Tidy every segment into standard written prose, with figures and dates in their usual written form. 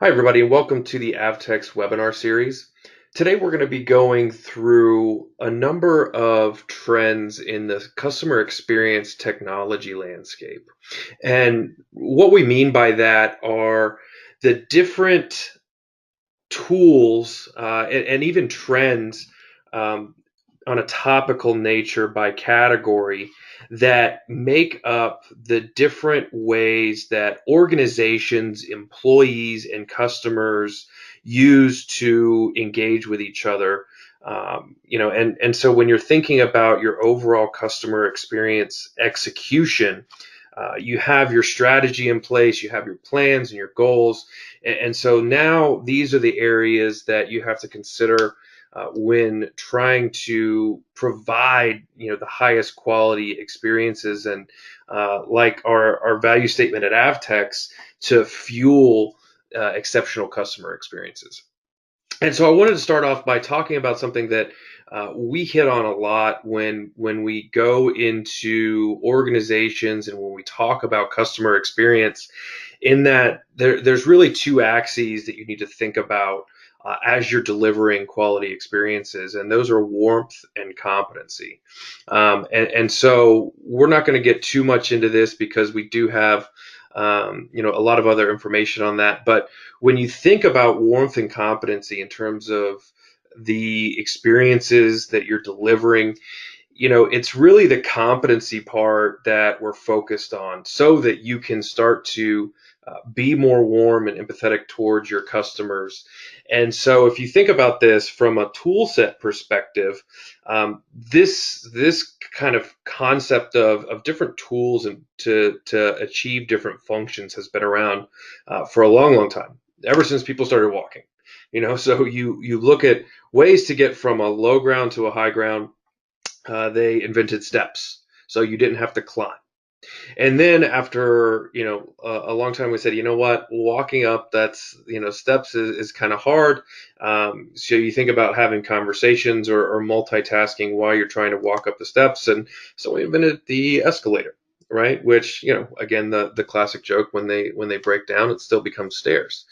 Hi, everybody, and welcome to the Avtex webinar series. Today, we're going to be going through a number of trends in the customer experience technology landscape. And what we mean by that are the different tools and even trends um, on a topical nature by category that make up the different ways that organizations, employees, and customers use to engage with each other. And so when you're thinking about your overall customer experience execution, you have your strategy in place, you have your plans and your goals. And so now these are the areas that you have to consider when trying to provide, the highest quality experiences and like our value statement at Avtex to fuel exceptional customer experiences. And so I wanted to start off by talking about something that we hit on a lot when we go into organizations and when we talk about customer experience, in that there's really two axes that you need to think about as you're delivering quality experiences, and those are warmth and competency. And so we're not going to get too much into this because we do have a lot of other information on that. But when you think about warmth and competency in terms of the experiences that you're delivering, it's really the competency part that we're focused on so that you can start to be more warm and empathetic towards your customers. And so if you think about this from a tool set perspective, this kind of concept of different tools and to achieve different functions has been around for a long time, ever since people started walking. So you look at ways to get from a low ground to a high ground. They invented steps, so you didn't have to climb. And then after a long time, we said, you know what, walking up, that's steps is kind of hard. So you think about having conversations or multitasking while you're trying to walk up the steps, and so we invented the escalator, right? Which again, the classic joke, when they break down, it still becomes stairs.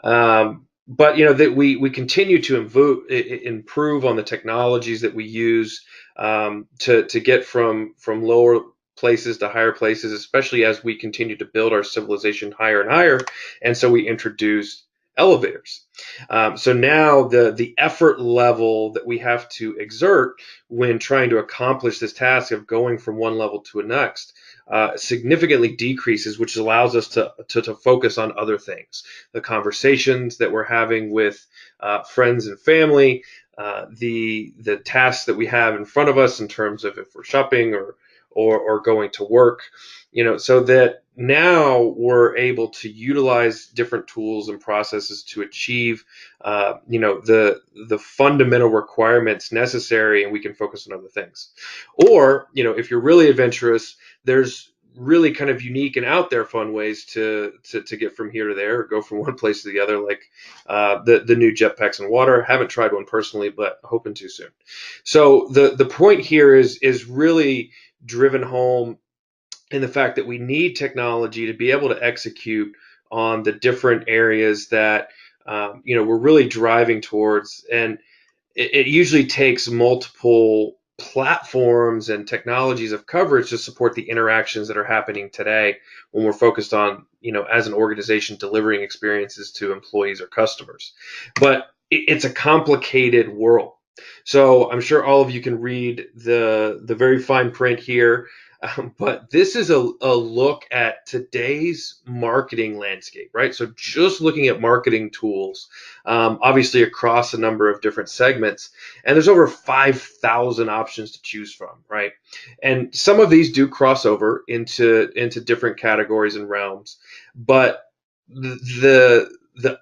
But that we continue to improve on the technologies that we use to get from lower places to higher places, especially as we continue to build our civilization higher and higher. And so we introduced elevators. So now the effort level that we have to exert when trying to accomplish this task of going from one level to a next significantly decreases, which allows us to focus on other things, the conversations that we're having with friends and family, the tasks that we have in front of us in terms of if we're shopping or going to work, so that now we're able to utilize different tools and processes to achieve, the fundamental requirements necessary, and we can focus on other things. Or, if you're really adventurous, there's really kind of unique and out there fun ways to get from here to there, or go from one place to the other, like the new jetpacks in water. Haven't tried one personally, but hoping to soon. So the point here is really driven home in the fact that we need technology to be able to execute on the different areas that we're really driving towards. And it usually takes multiple platforms and technologies of coverage to support the interactions that are happening today when we're focused on, as an organization, delivering experiences to employees or customers. But it's a complicated world. So I'm sure all of you can read the very fine print here. But this is a look at today's marketing landscape, right? So just looking at marketing tools, obviously across a number of different segments, and there's over 5,000 options to choose from, right? And some of these do cross over into different categories and realms, but the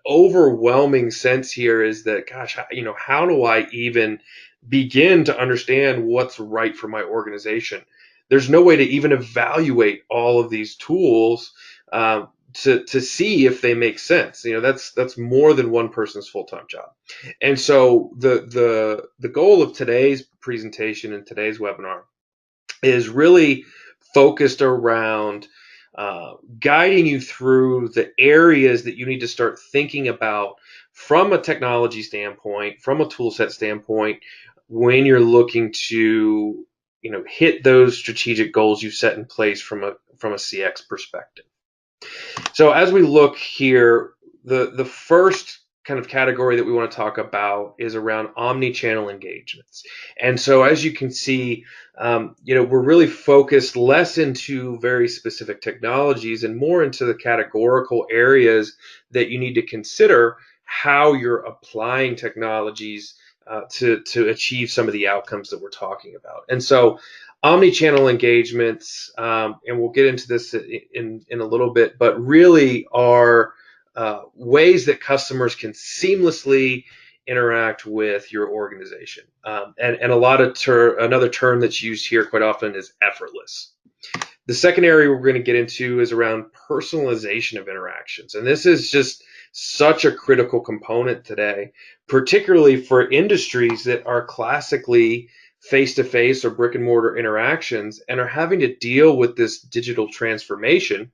overwhelming sense here is that, gosh, how do I even begin to understand what's right for my organization? There's no way to even evaluate all of these tools to see if they make sense. That's more than one person's full-time job. And so the goal of today's presentation and today's webinar is really focused around guiding you through the areas that you need to start thinking about from a technology standpoint, from a tool set standpoint, when you're looking to hit those strategic goals you set in place from a CX perspective. So as we look here, the first kind of category that we want to talk about is around omni-channel engagements. And so as you can see, we're really focused less into very specific technologies and more into the categorical areas that you need to consider how you're applying technologies to achieve some of the outcomes that we're talking about. And so omni-channel engagements, and we'll get into this in a little bit, but really are ways that customers can seamlessly interact with your organization. And a lot of another term that's used here quite often is effortless. The second area we're going to get into is around personalization of interactions. And this is just such a critical component today, particularly for industries that are classically face-to-face or brick and mortar interactions and are having to deal with this digital transformation.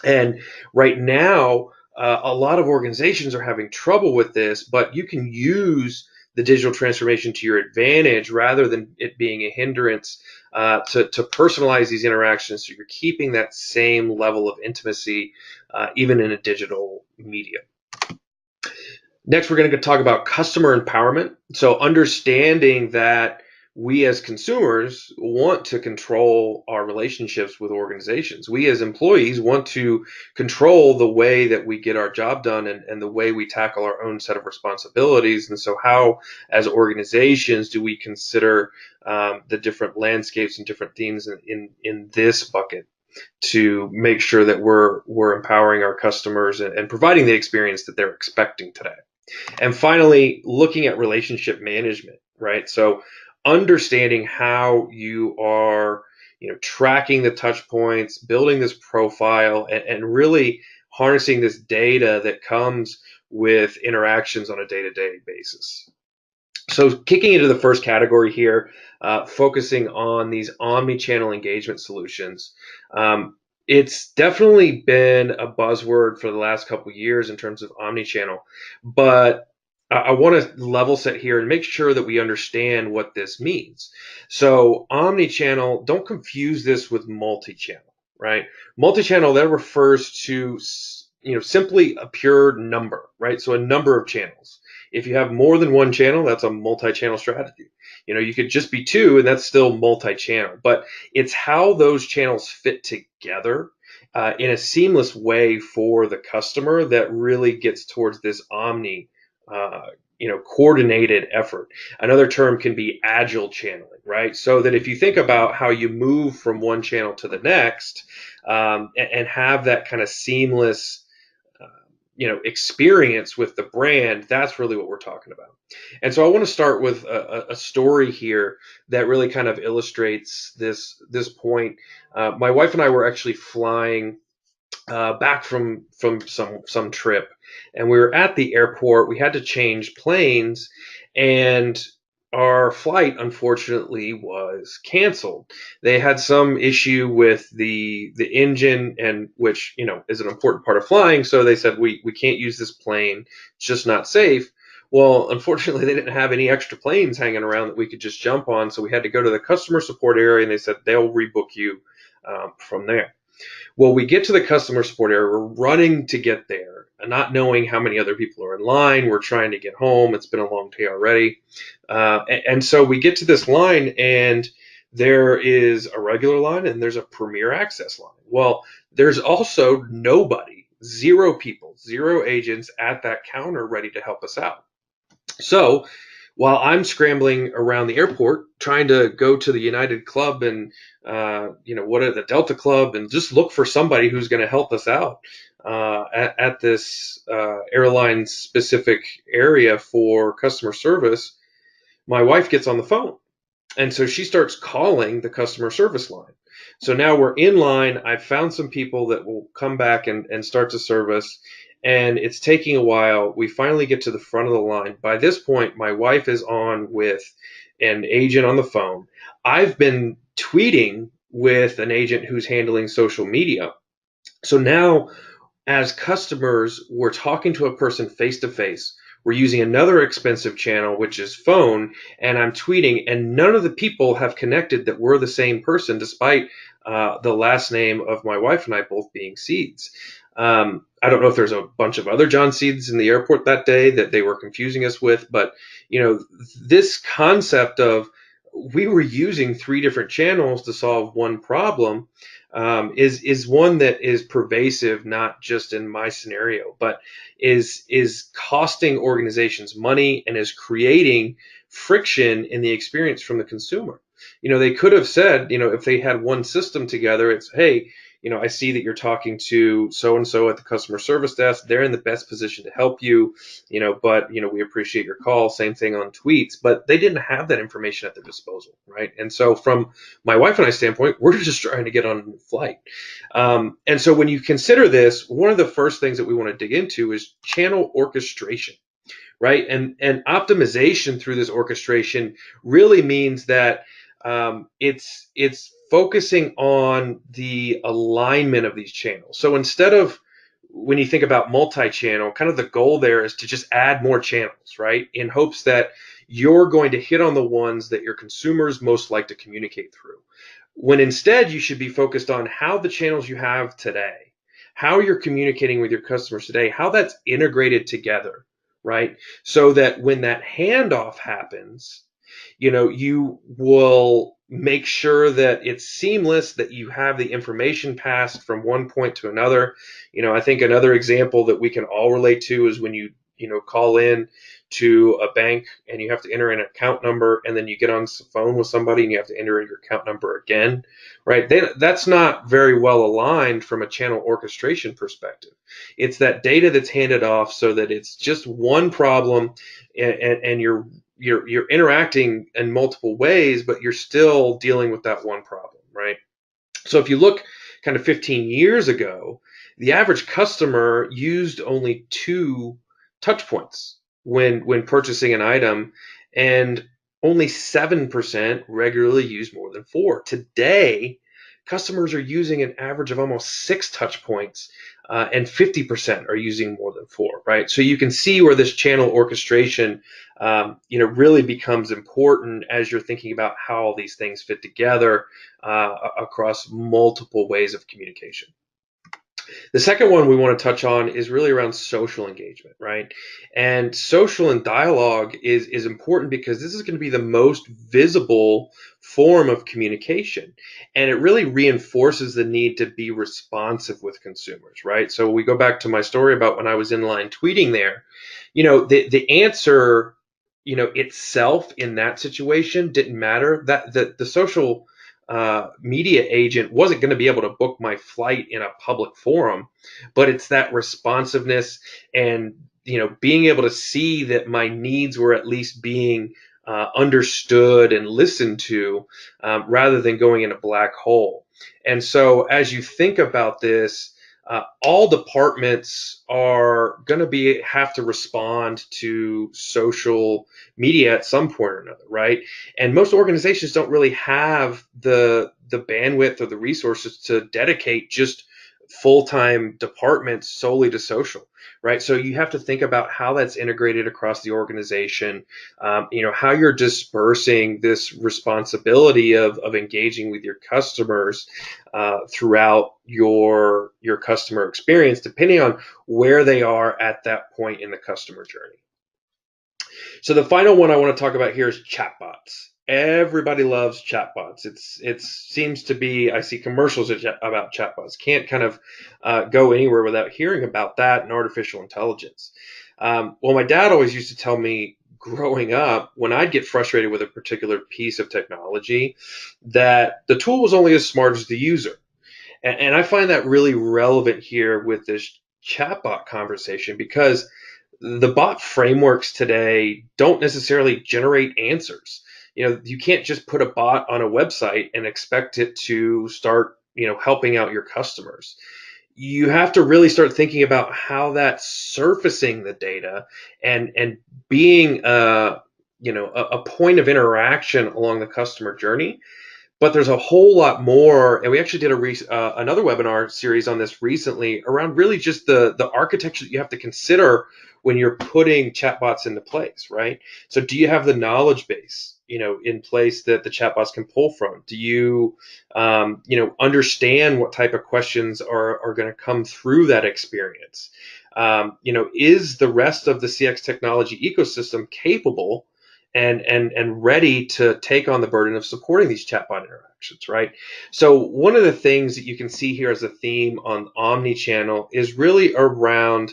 And right now, a lot of organizations are having trouble with this, but you can use the digital transformation to your advantage rather than it being a hindrance to personalize these interactions so you're keeping that same level of intimacy even in a digital medium. Next, we're going to talk about customer empowerment. So understanding that we as consumers want to control our relationships with organizations. We as employees want to control the way that we get our job done and the way we tackle our own set of responsibilities. And so how, as organizations, do we consider the different landscapes and different themes in this bucket to make sure that we're empowering our customers and providing the experience that they're expecting today? And finally, looking at relationship management, right? So understanding how you are, tracking the touch points, building this profile, and really harnessing this data that comes with interactions on a day-to-day basis. So kicking into the first category here, focusing on these omni-channel engagement solutions. It's definitely been a buzzword for the last couple of years in terms of omni-channel, but I want to level set here and make sure that we understand what this means. So omni-channel, don't confuse this with multi-channel, right? Multi-channel, that refers to simply a pure number, right? So a number of channels. If you have more than one channel, that's a multi-channel strategy. You could just be two and that's still multi-channel, but it's how those channels fit together in a seamless way for the customer that really gets towards this omni, coordinated effort. Another term can be agile channeling, right? So that if you think about how you move from one channel to the next and have that kind of seamless experience with the brand, that's really what we're talking about. And so I want to start with a story here that really kind of illustrates this point. My wife and I were actually flying back from some trip, and we were at the airport. We had to change planes, and our flight unfortunately was canceled. They had some issue with the engine, and which is an important part of flying. So they said we can't use this plane. It's just not safe. Well, unfortunately, they didn't have any extra planes hanging around that we could just jump on. So we had to go to the customer support area, and they said they'll rebook you from there. Well, we get to the customer support area. We're running to get there, not knowing how many other people are in line. We're trying to get home. It's been a long day already. And so we get to this line, and there is a regular line and there's a Premier Access line. Well, there's also nobody, zero people, zero agents at that counter ready to help us out. So while I'm scrambling around the airport trying to go to the United Club and what are the Delta Club and just look for somebody who's going to help us out at this airline specific area for customer service, my wife gets on the phone. And so she starts calling the customer service line. So now we're in line. I've found some people that will come back and start to service. And it's taking a while. We finally get to the front of the line. By this point, my wife is on with an agent on the phone. I've been tweeting with an agent who's handling social media. So now, as customers, we're talking to a person face to face. We're using another expensive channel, which is phone, and I'm tweeting, and none of the people have connected that we're the same person, despite the last name of my wife and I both being Seeds. I don't know if there's a bunch of other John Seeds in the airport that day that they were confusing us with, but this concept of we were using three different channels to solve one problem is one that is pervasive, not just in my scenario, but is costing organizations money and is creating friction in the experience from the consumer. They could have said, if they had one system together, it's, hey, I see that you're talking to so and so at the customer service desk. They're in the best position to help you, but we appreciate your call. Same thing on tweets, but they didn't have that information at their disposal, right? And so from my wife and I standpoint, we're just trying to get on a flight. And so when you consider this, one of the first things that we want to dig into is channel orchestration, right? And optimization through this orchestration really means that it's focusing on the alignment of these channels. So instead of, when you think about multi-channel, kind of the goal there is to just add more channels, right? In hopes that you're going to hit on the ones that your consumers most like to communicate through. When instead you should be focused on how the channels you have today, how you're communicating with your customers today, how that's integrated together, right? So that when that handoff happens, you will make sure that it's seamless, that you have the information passed from one point to another. I think another example that we can all relate to is when you call in to a bank and you have to enter an account number, and then you get on the phone with somebody and you have to enter your account number again, right? That's not very well aligned from a channel orchestration perspective. It's that data that's handed off so that it's just one problem, and you're interacting in multiple ways, but you're still dealing with that one problem, right? So if you look kind of 15 years ago, the average customer used only two touch points when purchasing an item, and only 7% regularly use more than four. Today, customers are using an average of almost six touch points, and 50% are using more than four, right? So you can see where this channel orchestration really becomes important as you're thinking about how all these things fit together across multiple ways of communication. The second one we want to touch on is really around social engagement, right? And social and dialogue is important because this is going to be the most visible form of communication. And it really reinforces the need to be responsive with consumers, right? So we go back to my story about when I was in line tweeting there, the answer, itself in that situation didn't matter. That the social media agent wasn't going to be able to book my flight in a public forum, but it's that responsiveness and being able to see that my needs were at least being understood and listened to, rather than going in a black hole. And so as you think about this, all departments are going to have to respond to social media at some point or another, right? And most organizations don't really have the bandwidth or the resources to dedicate just full-time departments solely to social, right? So you have to think about how that's integrated across the organization, how you're dispersing this responsibility of engaging with your customers throughout your customer experience, depending on where they are at that point in the customer journey. So the final one I want to talk about here is chatbots. Everybody loves chatbots. It seems to be, I see commercials about chatbots. Can't kind of go anywhere without hearing about that and artificial intelligence. Well, my dad always used to tell me growing up, when I'd get frustrated with a particular piece of technology, that the tool was only as smart as the user. And I find that really relevant here with this chatbot conversation, because the bot frameworks today don't necessarily generate answers. You can't just put a bot on a website and expect it to start, helping out your customers. You have to really start thinking about how that's surfacing the data and being a point of interaction along the customer journey, But there's a whole lot more, and we actually did another webinar series on this recently around really just the architecture that you have to consider when you're putting chatbots into place, right? So do you have the knowledge base, in place that the chatbots can pull from? Do you, understand what type of questions are going to come through that experience? Is the rest of the CX technology ecosystem capable and ready to take on the burden of supporting these chatbot interactions, right? So one of the things that you can see here as a theme on Omnichannel is really around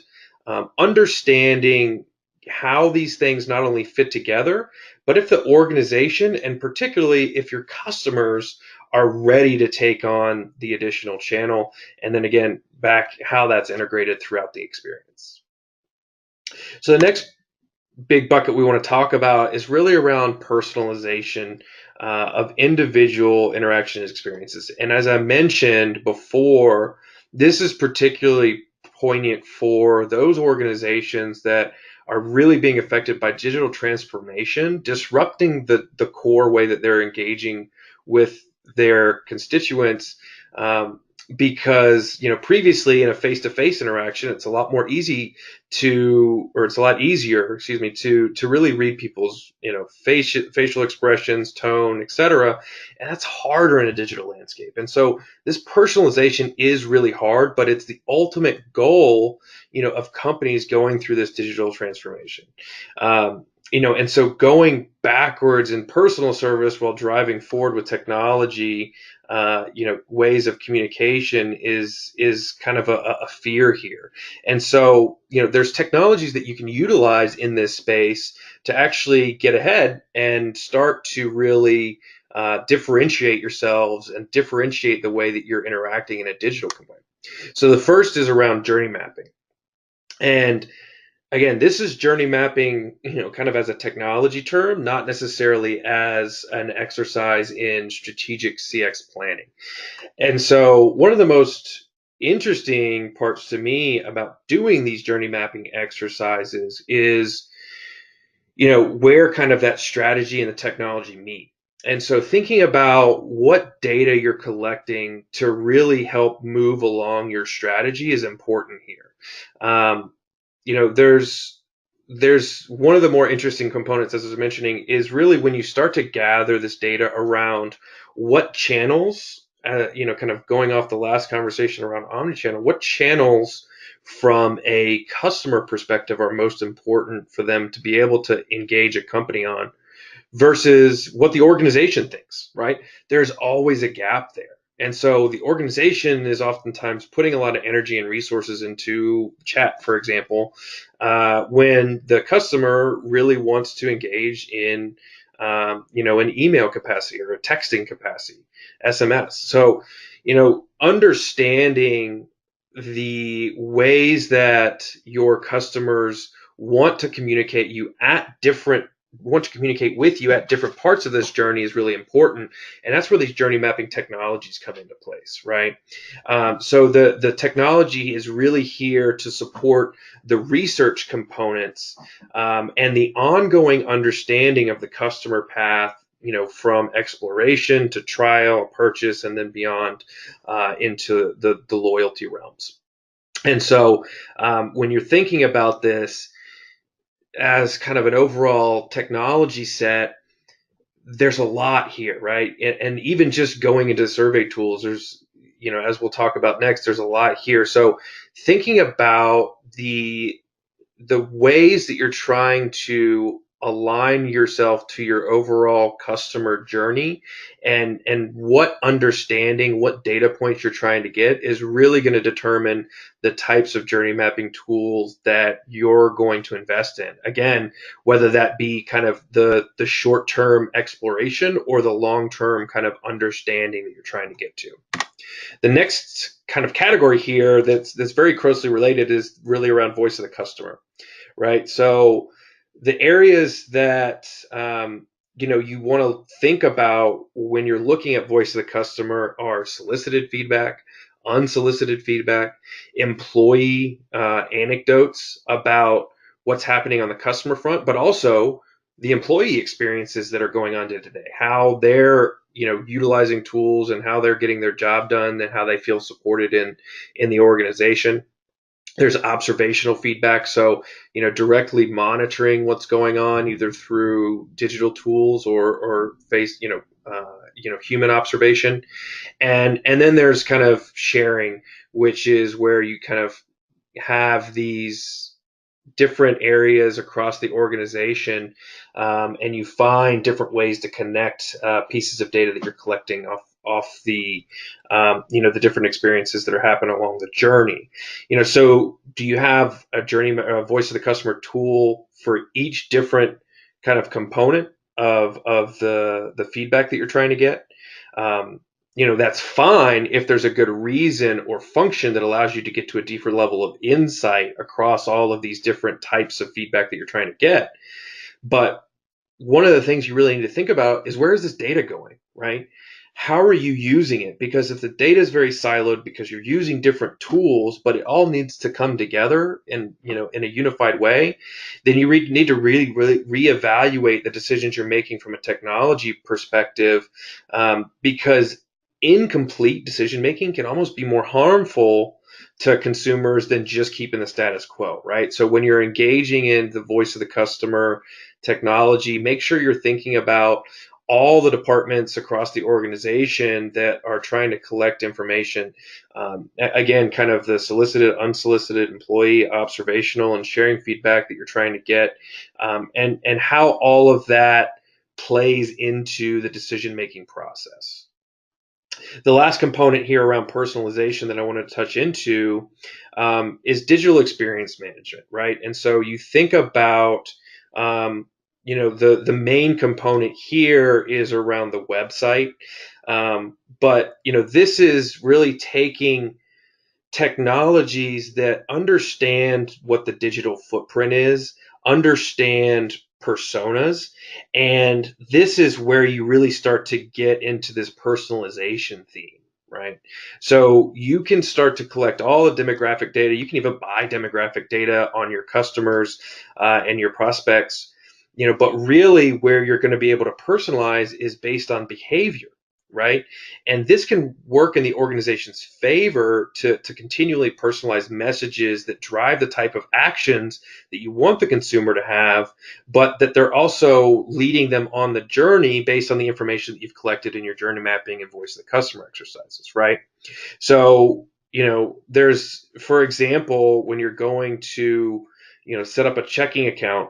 understanding how these things not only fit together, but if the organization, and particularly if your customers, are ready to take on the additional channel, and then again, back how that's integrated throughout the experience. So the next big bucket we want to talk about is really around personalization of individual interaction experiences. And as I mentioned before, this is particularly poignant for those organizations that are really being affected by digital transformation, disrupting the core way that they're engaging with their constituents. Because previously in a face-to-face interaction, it's a lot more easy it's a lot easier, excuse me, to really read people's facial expressions, tone, etc. And that's harder in a digital landscape. And so this personalization is really hard, but it's the ultimate goal, of companies going through this digital transformation. And so going backwards in personal service while driving forward with technology, ways of communication is kind of a fear here. And so, there's technologies that you can utilize in this space to actually get ahead and start to really differentiate yourselves and differentiate the way that you're interacting in a digital component. So the first is around journey mapping. And again, this is journey mapping, kind of as a technology term, not necessarily as an exercise in strategic CX planning. And so one of the most interesting parts to me about doing these journey mapping exercises is, where kind of that strategy and the technology meet. And so thinking about what data you're collecting to really help move along your strategy is important here. There's one of the more interesting components, as I was mentioning, is really when you start to gather this data around what channels, kind of going off the last conversation around omnichannel, what channels from a customer perspective are most important for them to be able to engage a company on versus what the organization thinks, right? There's always a gap there. And so the organization is oftentimes putting a lot of energy and resources into chat, for example, when the customer really wants to engage in, an email capacity or a texting capacity, SMS. So, understanding the ways that your customers want to communicate with you at different parts of this journey is really important. And that's where these journey mapping technologies come into place, right? So the technology is really here to support the research components and the ongoing understanding of the customer path, from exploration to trial, purchase, and then beyond into the loyalty realms. And so when you're thinking about this, as kind of an overall technology set, there's a lot here, right? And even just going into survey tools, there's, as we'll talk about next, there's a lot here. So thinking about the ways that you're trying to align yourself to your overall customer journey and what understanding, what data points you're trying to get is really going to determine the types of journey mapping tools that you're going to invest in. Again, whether that be kind of the short-term exploration or the long-term kind of understanding that you're trying to get to. The next kind of category here that's very closely related is really around voice of the customer, right? So the areas that you want to think about when you're looking at voice of the customer are solicited feedback, unsolicited feedback, employee anecdotes about what's happening on the customer front, but also the employee experiences that are going on day to day, how they're utilizing tools and how they're getting their job done and how they feel supported in the organization. There's observational feedback, so directly monitoring what's going on either through digital tools or face human observation. And then there's kind of sharing, which is where you kind of have these different areas across the organization, and you find different ways to connect pieces of data that you're collecting off the different experiences that are happening along the journey. So do you have a voice of the customer tool for each different kind of component of the feedback that you're trying to get? That's fine if there's a good reason or function that allows you to get to a deeper level of insight across all of these different types of feedback that you're trying to get. But one of the things you really need to think about is, where is this data going, right? How are you using it? Because if the data is very siloed because you're using different tools, but it all needs to come together in a unified way, then you need to really reevaluate the decisions you're making from a technology perspective, because incomplete decision making can almost be more harmful to consumers than just keeping the status quo, right? So when you're engaging in the voice of the customer technology, make sure you're thinking about all the departments across the organization that are trying to collect information. Again, kind of the solicited, unsolicited, employee, observational, and sharing feedback that you're trying to get, and how all of that plays into the decision-making process. The last component here around personalization that I want to touch into is digital experience management, right? And so you think about, the main component here is around the website, but this is really taking technologies that understand what the digital footprint is, understand personas, and this is where you really start to get into this personalization theme, right? So you can start to collect all the demographic data. You can even buy demographic data on your customers and your prospects, but really where you're going to be able to personalize is based on behavior, right? And this can work in the organization's favor to continually personalize messages that drive the type of actions that you want the consumer to have, but that they're also leading them on the journey based on the information that you've collected in your journey mapping and voice of the customer exercises, right? So, there's, for example, when you're going to, set up a checking account,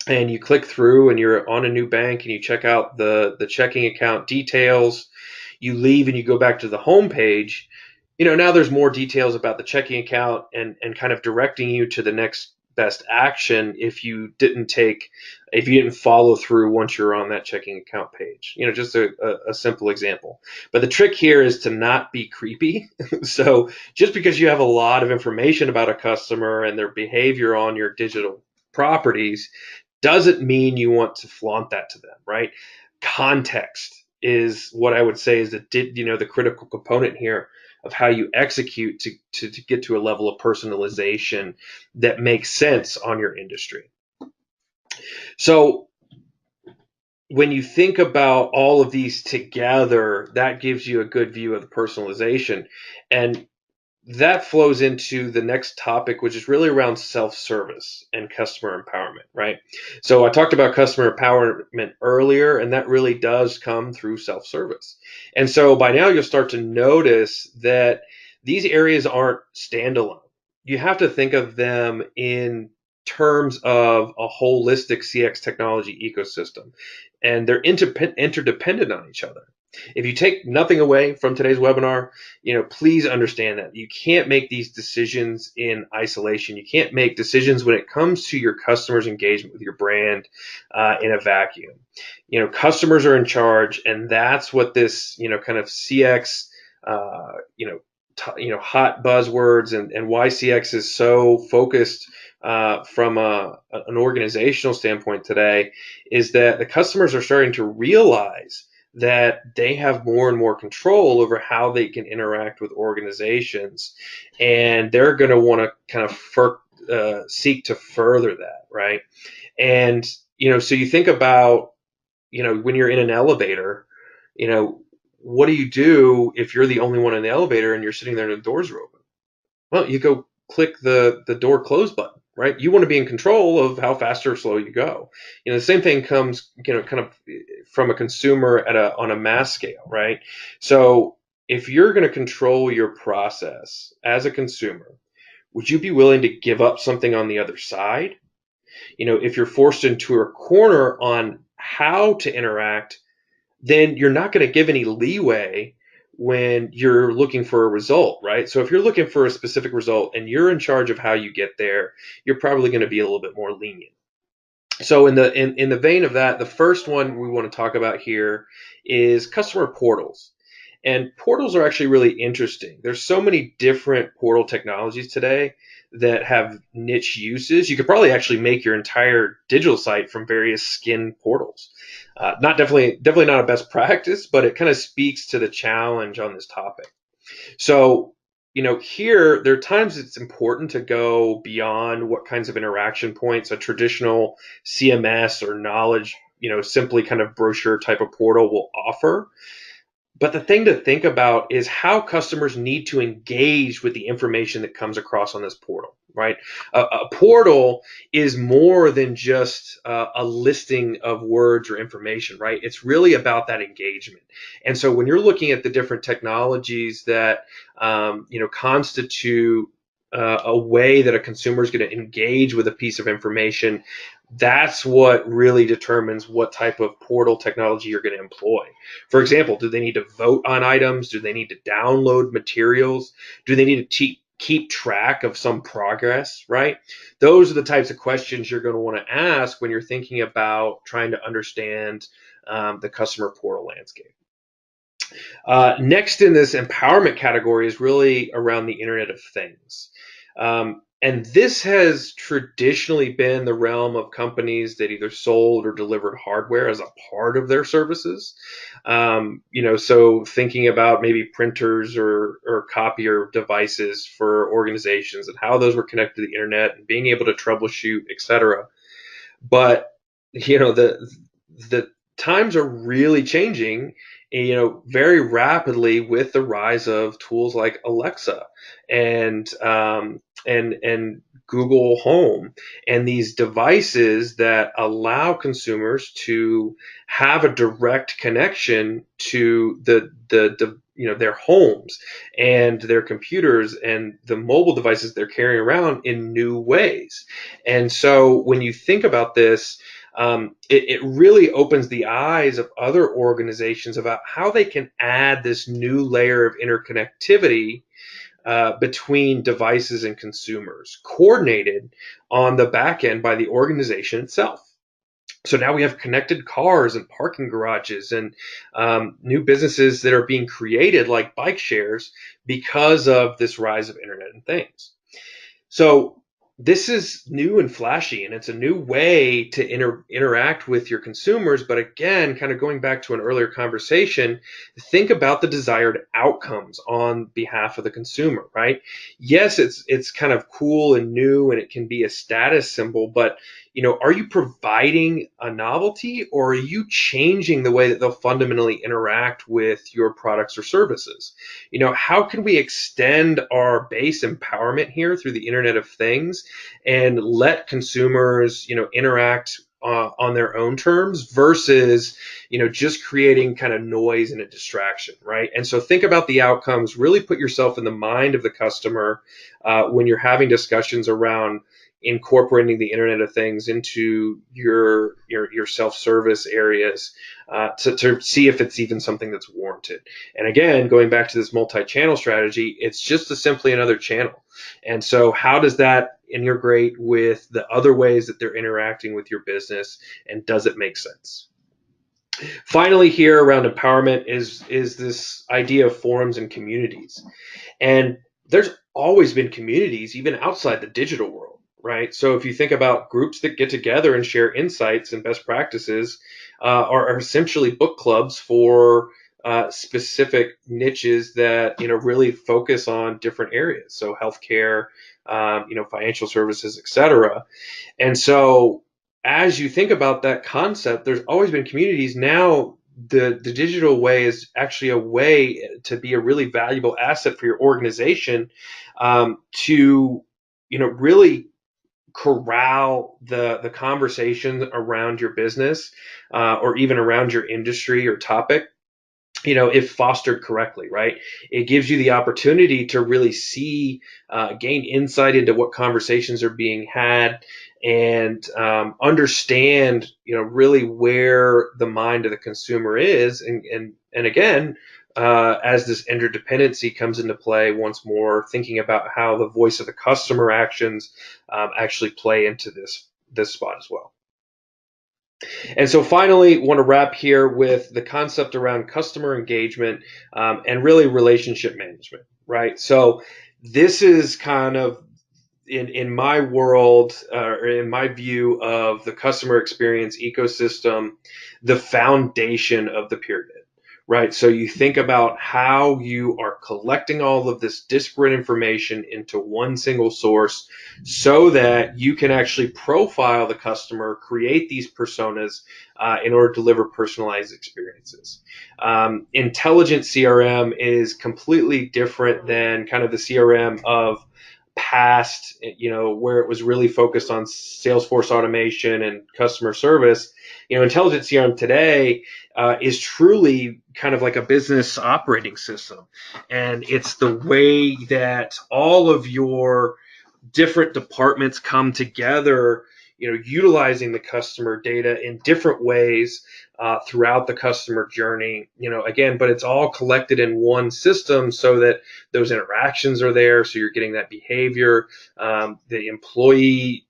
and you click through and you're on a new bank and you check out the checking account details, you leave and you go back to the home page, now there's more details about the checking account and kind of directing you to the next best action if you didn't follow through once you're on that checking account page. Just a simple example. But the trick here is to not be creepy. So just because you have a lot of information about a customer and their behavior on your digital properties doesn't mean you want to flaunt that to them, right? Context is what I would say is the critical component here of how you execute to get to a level of personalization that makes sense on your industry. So when you think about all of these together, that gives you a good view of the personalization. And that flows into the next topic, which is really around self-service and customer empowerment, right? So I talked about customer empowerment earlier, and that really does come through self-service. And so by now you'll start to notice that these areas aren't standalone. You have to think of them in terms of a holistic CX technology ecosystem, and they're interdependent on each other. If you take nothing away from today's webinar, please understand that you can't make these decisions in isolation. You can't make decisions when it comes to your customers' engagement with your brand in a vacuum. Customers are in charge, and that's what this, kind of CX, hot buzzwords and why CX is so focused from an organizational standpoint today is that the customers are starting to realize that they have more and more control over how they can interact with organizations, and they're going to want to kind of seek to further that, right? And So you think about, when you're in an elevator, you know, what do you do if you're the only one in the elevator and you're sitting there and the doors are open? Well, you go click the door close button, right? You want to be in control of how fast or slow you go. The same thing comes, kind of from a consumer on a mass scale, right? So if you're going to control your process as a consumer, would you be willing to give up something on the other side? If you're forced into a corner on how to interact, then you're not going to give any leeway when you're looking for a result, right? So if you're looking for a specific result and you're in charge of how you get there, you're probably going to be a little bit more lenient. So in the vein of that, the first one we want to talk about here is customer portals. And portals are actually really interesting. There's so many different portal technologies today that have niche uses. You could probably actually make your entire digital site from various skin portals. Not definitely not a best practice, but it kind of speaks to the challenge on this topic. So, here there are times it's important to go beyond what kinds of interaction points a traditional CMS or knowledge, simply kind of brochure type of portal will offer. But the thing to think about is how customers need to engage with the information that comes across on this portal, right? A portal is more than just a listing of words or information, right? It's really about that engagement. And so when you're looking at the different technologies that, constitute a way that a consumer is going to engage with a piece of information, that's what really determines what type of portal technology you're going to employ. For example, do they need to vote on items? Do they need to download materials? Do they need to keep track of some progress, right? Those are the types of questions you're going to want to ask when you're thinking about trying to understand the customer portal landscape. Next in this empowerment category is really around the Internet of Things. And this has traditionally been the realm of companies that either sold or delivered hardware as a part of their services. So thinking about maybe printers or copier devices for organizations and how those were connected to the internet and being able to troubleshoot, et cetera. But the times are really changing, very rapidly with the rise of tools like Alexa and Google Home and these devices that allow consumers to have a direct connection to their homes and their computers and the mobile devices they're carrying around in new ways. And so when you think about this, it really opens the eyes of other organizations about how they can add this new layer of interconnectivity between devices and consumers, coordinated on the back end by the organization itself. So now we have connected cars and parking garages and new businesses that are being created like bike shares because of this rise of Internet and Things. So this is new and flashy, and it's a new way to interact with your consumers. But again, kind of going back to an earlier conversation, think about the desired outcomes on behalf of the consumer, right? Yes, it's kind of cool and new, and it can be a status symbol, but are you providing a novelty, or are you changing the way that they'll fundamentally interact with your products or services? How can we extend our base empowerment here through the Internet of Things and let consumers, interact on their own terms versus, just creating kind of noise and a distraction, right? And so think about the outcomes, really put yourself in the mind of the customer when you're having discussions around incorporating the Internet of Things into your self-service areas to see if it's even something that's warranted. And again, going back to this multi-channel strategy, it's just simply another channel. And so how does that integrate with the other ways that they're interacting with your business, and does it make sense? Finally, here around empowerment is this idea of forums and communities. And there's always been communities even outside the digital world, right? So if you think about groups that get together and share insights and best practices, are essentially book clubs for specific niches that really focus on different areas. So healthcare, financial services, et cetera. And so as you think about that concept, there's always been communities. Now the digital way is actually a way to be a really valuable asset for your organization, to really corral the conversation around your business, or even around your industry or topic, if fostered correctly, right? It gives you the opportunity to really see, gain insight into what conversations are being had, and understand, really where the mind of the consumer is. And again, as this interdependency comes into play once more, thinking about how the voice of the customer actions actually play into this spot as well. And so finally, want to wrap here with the concept around customer engagement, and really relationship management, right? So this is kind of in my world, or in my view of the customer experience ecosystem, the foundation of the pyramid, right? So you think about how you are collecting all of this disparate information into one single source so that you can actually profile the customer, create these personas, in order to deliver personalized experiences. Intelligent CRM is completely different than kind of the CRM of past, where it was really focused on Salesforce automation and customer service. Intelligent CRM today is truly kind of like a business operating system. And it's the way that all of your different departments come together, utilizing the customer data in different ways, throughout the customer journey, again, but it's all collected in one system so that those interactions are there. So you're getting that behavior, the employee,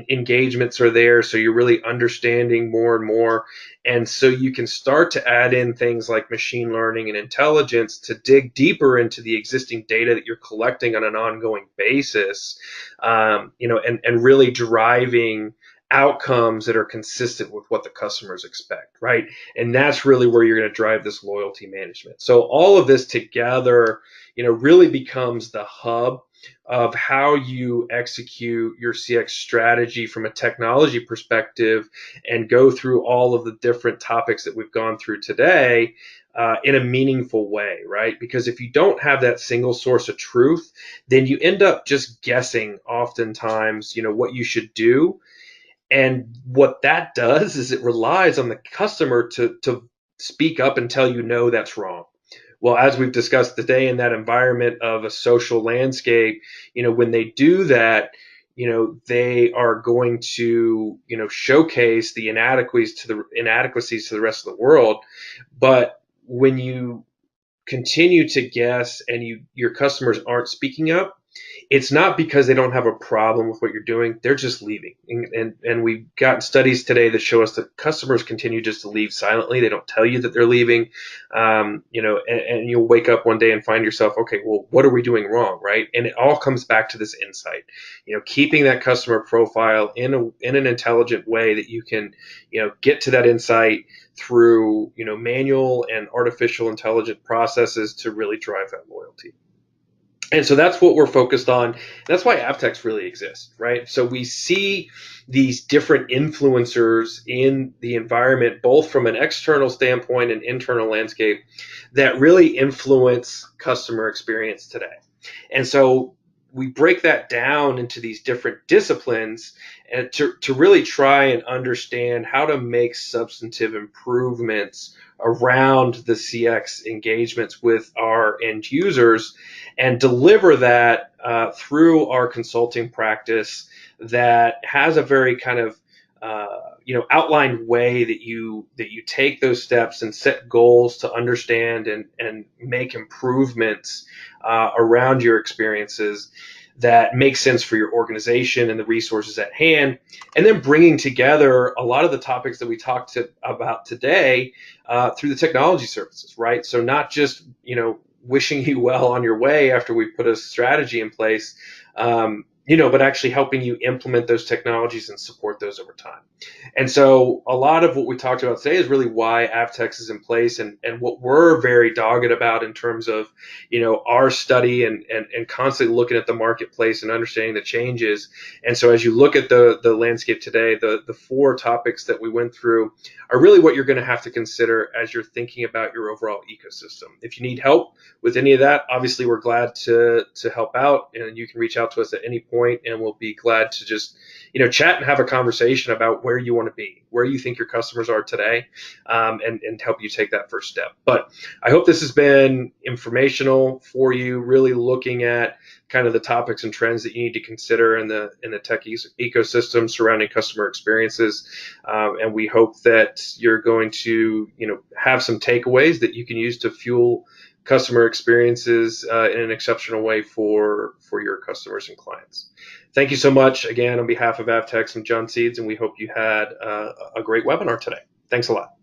engagements are there. So you're really understanding more and more. And so you can start to add in things like machine learning and intelligence to dig deeper into the existing data that you're collecting on an ongoing basis, and really driving outcomes that are consistent with what the customers expect, right? And that's really where you're going to drive this loyalty management. So all of this together, really becomes the hub of how you execute your CX strategy from a technology perspective, and go through all of the different topics that we've gone through today, in a meaningful way, right? Because if you don't have that single source of truth, then you end up just guessing oftentimes, what you should do. And what that does is it relies on the customer to speak up and tell you, no, that's wrong. Well, as we've discussed today, in that environment of a social landscape, when they do that, they are going to, showcase the inadequacies to the rest of the world. But when you continue to guess and your customers aren't speaking up, it's not because they don't have a problem with what you're doing. They're just leaving. And we've got studies today that show us that customers continue just to leave silently. They don't tell you that they're leaving. And you'll wake up one day and find yourself, okay, well, what are we doing wrong, right? And it all comes back to this insight, keeping that customer profile in an intelligent way that you can, get to that insight through, manual and artificial intelligent processes to really drive that loyalty. And so that's what we're focused on. That's why Avtex really exists, right? So we see these different influencers in the environment, both from an external standpoint and internal landscape, that really influence customer experience today. And so we break that down into these different disciplines, and to really try and understand how to make substantive improvements around the CX engagements with our end users, and deliver that, through our consulting practice that has a very kind of, outlined way that you take those steps and set goals to understand and make improvements, around your experiences that make sense for your organization and the resources at hand, and then bringing together a lot of the topics that we talked about today, through the technology services, right? So not just, wishing you well on your way after we put a strategy in place, but actually helping you implement those technologies and support those over time. And so a lot of what we talked about today is really why Avtex is in place, and what we're very dogged about in terms of, our study and constantly looking at the marketplace and understanding the changes. And so as you look at the landscape today, the four topics that we went through are really what you're going to have to consider as you're thinking about your overall ecosystem. If you need help with any of that, obviously we're glad to help out, and you can reach out to us at any point, and we'll be glad to just chat and have a conversation about where you want to be, where you think your customers are today, and help you take that first step. But I hope this has been informational for you, really looking at kind of the topics and trends that you need to consider in the tech ecosystem surrounding customer experiences. And we hope that you're going to have some takeaways that you can use to fuel customer experiences in an exceptional way for your customers and clients. Thank you so much again on behalf of Avtex and John Seeds, and we hope you had a great webinar today. Thanks a lot.